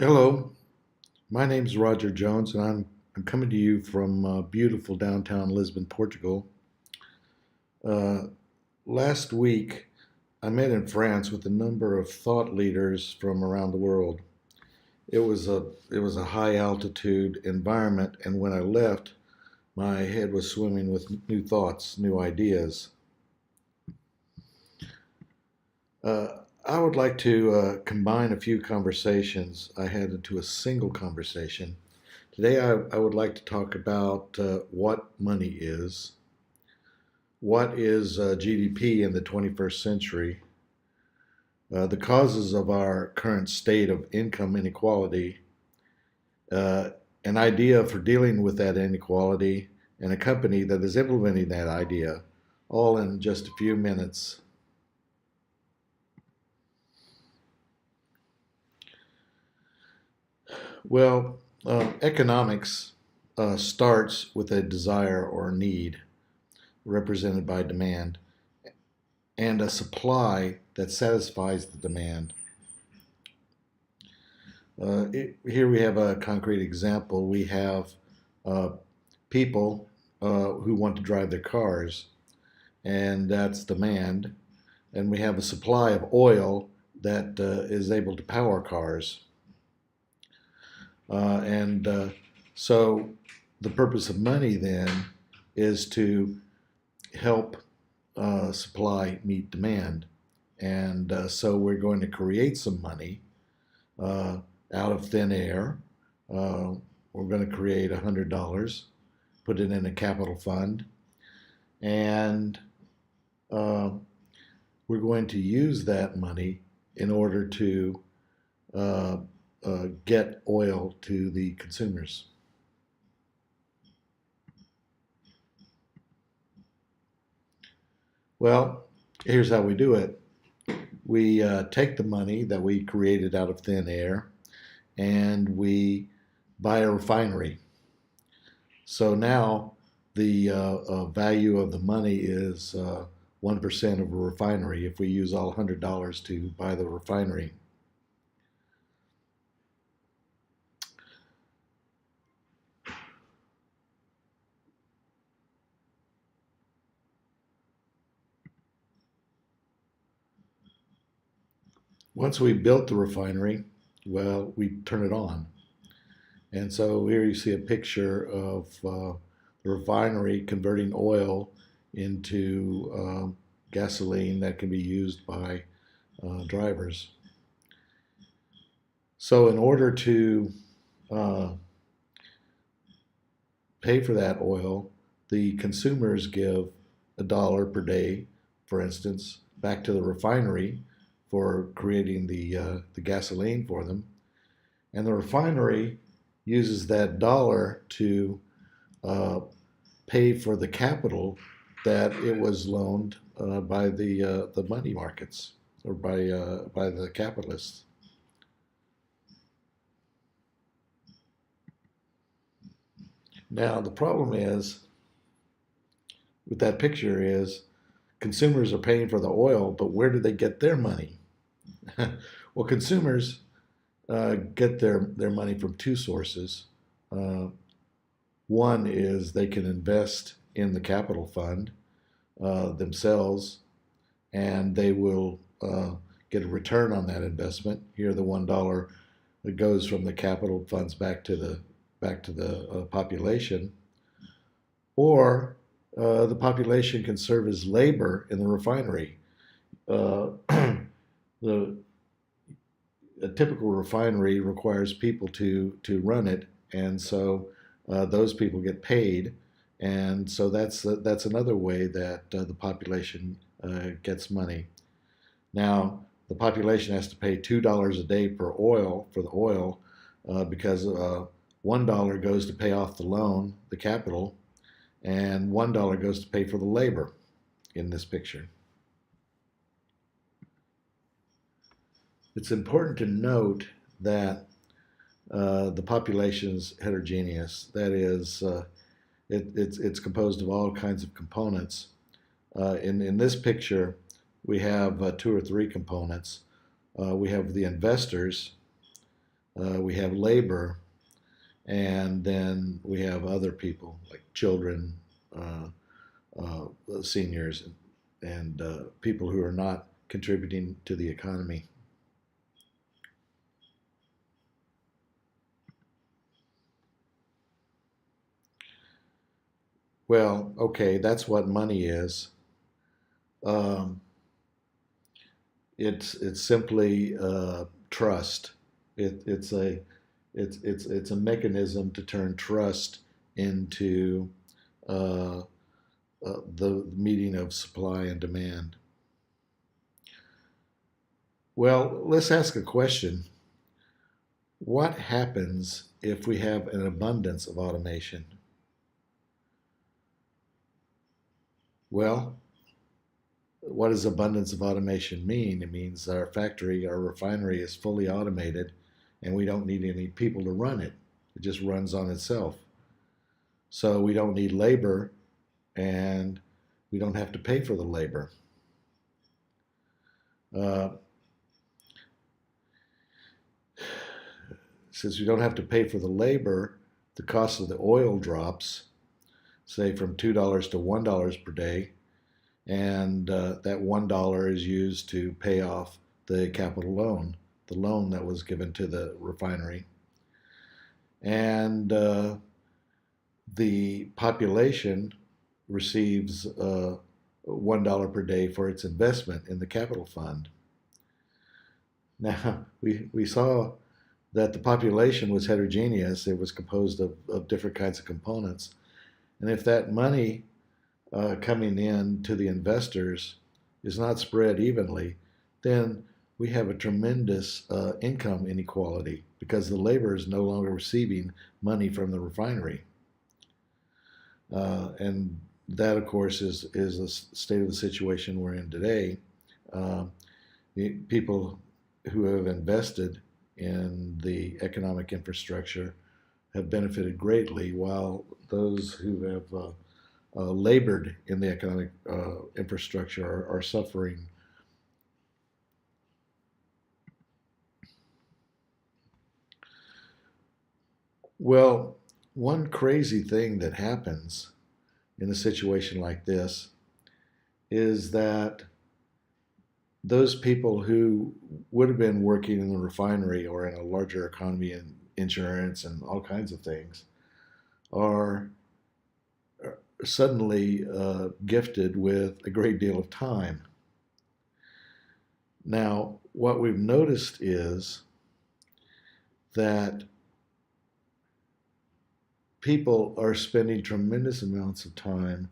Hello, my name is Roger Jones, and I'm coming to you from beautiful downtown Lisbon, Portugal. Uh, Last week, I met in France with a number of thought leaders from around the world. It was a high altitude environment, and when I left, my head was swimming with new thoughts, new ideas. I would like to combine a few conversations I had into a single conversation. Today, I would like to talk about what money is, what is GDP in the 21st century, the causes of our current state of income inequality, uh, an idea for dealing with that inequality, and a company that is implementing that idea, all in just a few minutes. Well, economics starts with a desire or need represented by demand and a supply that satisfies the demand. Here we have a concrete example. We have uh, people who want to drive their cars, and that's demand. And we have a supply of oil that is able to power cars. And so the purpose of money then is to help supply meet demand. And so we're going to create some money uh, out of thin air. Uh, we're going to create $100, put it in a capital fund, and uh, we're going to use that money in order to uh, get oil to the consumers. Well, here's how we do it. We take the money that we created out of thin air and we buy a refinery. So now the value of the money is 1% of a refinery if we use all $100 to buy the refinery. Once we built the refinery, well, we turn it on. And so here you see a picture of the refinery converting oil into gasoline that can be used by drivers. So, in order to uh, pay for that oil, the consumers give $1 per day, for instance, back to the refinery for creating the gasoline for them. And the refinery uses that dollar to uh, pay for the capital that it was loaned by the money markets or by the capitalists. Now the problem is with that picture is consumers are paying for the oil, but where do they get their money? Well, consumers get their money from two sources. Uh, One is they can invest in the capital fund themselves, and they will get a return on that investment. Here, the $1 that goes from the capital funds back to the population, or the population can serve as labor in the refinery. Uh, the A typical refinery requires people to run it, and so those people get paid, and so that's another way that the population gets money. Now the population has to pay $2 a day for the oil because $1 goes to pay off the loan, the capital, and $1 goes to pay for the labor in this picture. It's important to note that the population is heterogeneous. That is, it's composed of all kinds of components. In this picture, we have two or three components. We have the investors, we have labor, and then we have other people like children, uh, seniors, and people who are not contributing to the economy. Well, okay, that's what money is. Um, it's simply trust. It's a it's a mechanism to turn trust into uh, the meeting of supply and demand. Well, let's ask a question. What happens if we have an abundance of automation? Well, what does abundance of automation mean? It means our factory, our refinery is fully automated and we don't need any people to run it. It just runs on itself. So we don't need labor and we don't have to pay for the labor. Uh, since we don't have to pay for the labor, the cost of the oil drops, say from $2 to $1 per day, and that $1 is used to pay off the capital loan, the loan that was given to the refinery. And the population receives $1 per day for its investment in the capital fund. Now, we saw that the population was heterogeneous. It was composed of different kinds of components. And if that money coming in to the investors is not spread evenly, then we have a tremendous income inequality because the labor is no longer receiving money from the refinery. And that, of course, is the state of the situation we're in today. Uh, People who have invested in the economic infrastructure have benefited greatly, while those who have labored in the economic infrastructure are suffering. Well, one crazy thing that happens in a situation like this is that those people who would have been working in the refinery or in a larger economy in insurance and all kinds of things are suddenly gifted with a great deal of time. Now, what we've noticed is that people are spending tremendous amounts of time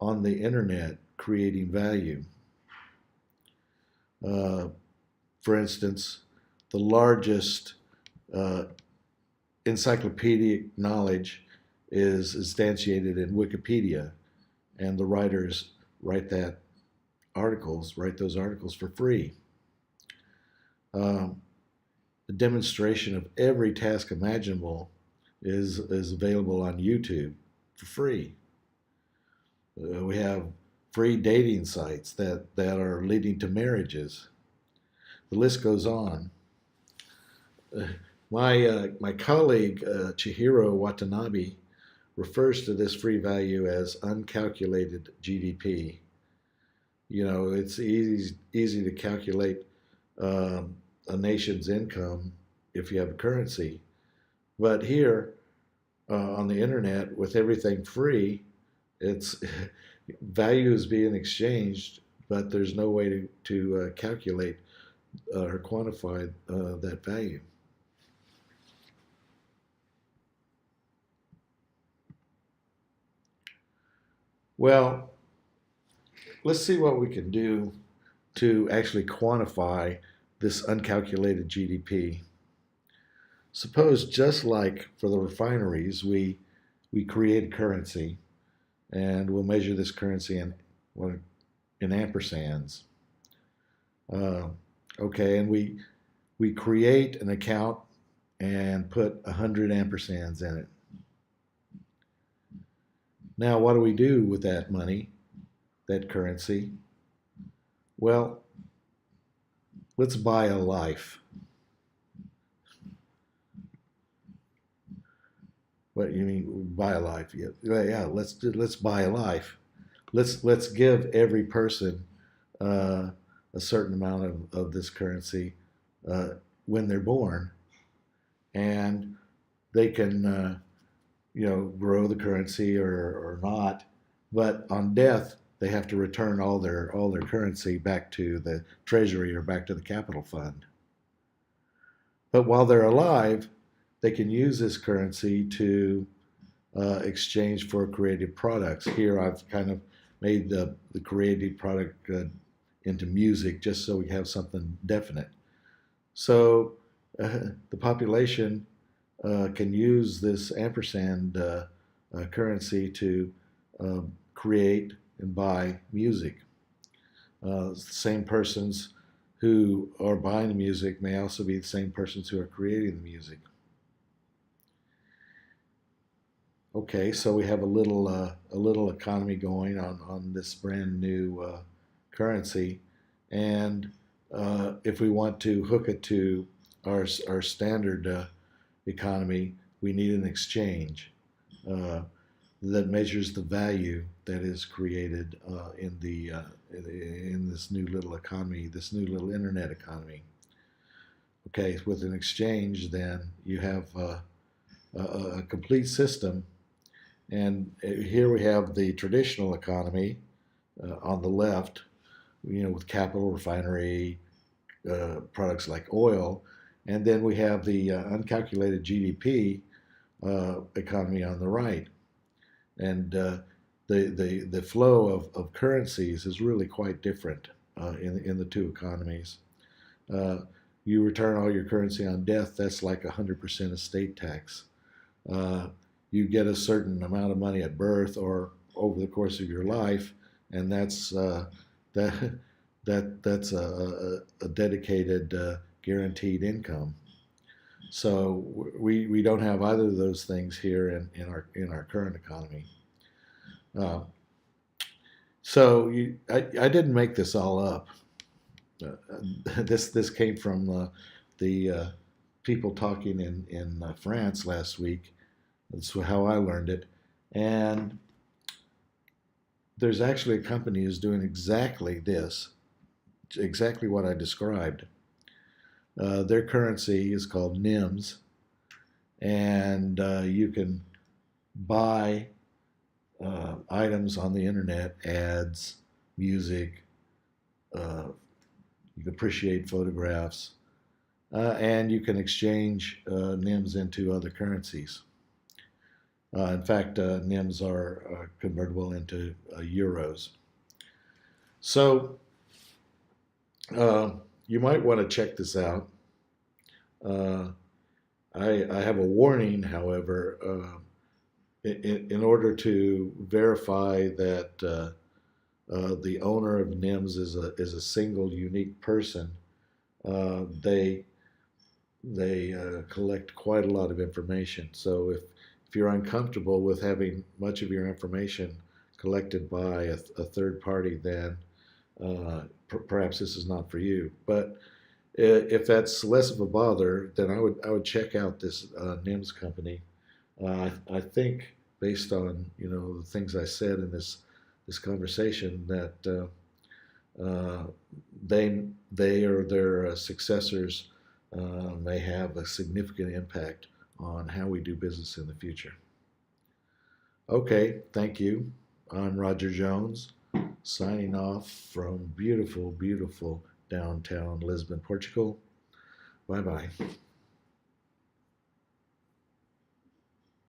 on the internet creating value. Uh, for instance, the largest uh, encyclopedic knowledge is instantiated in Wikipedia, and the writers write those articles for free. Um, a demonstration of every task imaginable is available on YouTube for free. We have free dating sites that are leading to marriages. The list goes on. Uh, my colleague Chihiro Watanabe refers to this free value as uncalculated GDP. You know, it's easy to calculate a nation's income if you have a currency, but here on the internet, with everything free, it's value is being exchanged, but there's no way to calculate or quantify that value. Well, let's see what we can do to actually quantify this uncalculated GDP. Suppose, just like for the refineries, we create a currency, and we'll measure this currency in ampersands. Uh, okay, and we create an account and put 100 ampersands in it. Now, what do we do with that money, that currency? Well, let's buy a life. What you mean buy a life? Yeah, yeah. Let's buy a life. Let's give every person uh, a certain amount of this currency uh, when they're born, and they can grow the currency or not. But on death, they have to return all their currency back to the treasury or back to the capital fund. But while they're alive, they can use this currency to exchange for creative products. Here, I've kind of made the creative product into music just so we have something definite. So the population can use this ampersand currency to create and buy music. The same persons who are buying the music may also be the same persons who are creating the music. Okay, so we have a little economy going on this brand new currency, and if we want to hook it to our standard economy, we need an exchange uh, that measures the value that is created in this new little economy, this new little internet economy. Okay, with an exchange, then you have a complete system. And here we have the traditional economy on the left, with capital, refinery, products like oil, and then we have the uncalculated GDP economy on the right. And the flow of currencies is really quite different in the two economies. Uh, you return all your currency on death, that's like 100% estate tax. Uh, you get a certain amount of money at birth or over the course of your life, and that that's a dedicated guaranteed income. So we don't have either of those things here in our current economy. Uh, I didn't make this all up. This came from the people talking in France last week. That's how I learned it. And there's actually a company who's doing exactly this, exactly what I described. Their currency is called NIMS, and you can buy items on the internet, ads, music, you can appreciate photographs, and you can exchange NIMS into other currencies. In fact, NIMS are convertible into euros. So uh, you might want to check this out. Uh, I have a warning, however, in order to verify that the owner of NIMS is a single unique person. They collect quite a lot of information. So if you're uncomfortable with having much of your information collected by a third party, then perhaps this is not for you. But if that's less of a bother, then I would check out this NIMS company. I think based on the things I said in this conversation that they or their successors may have a significant impact on how we do business in the future. Okay, thank you. I'm Roger Jones, signing off from beautiful, beautiful downtown Lisbon, Portugal. Bye bye.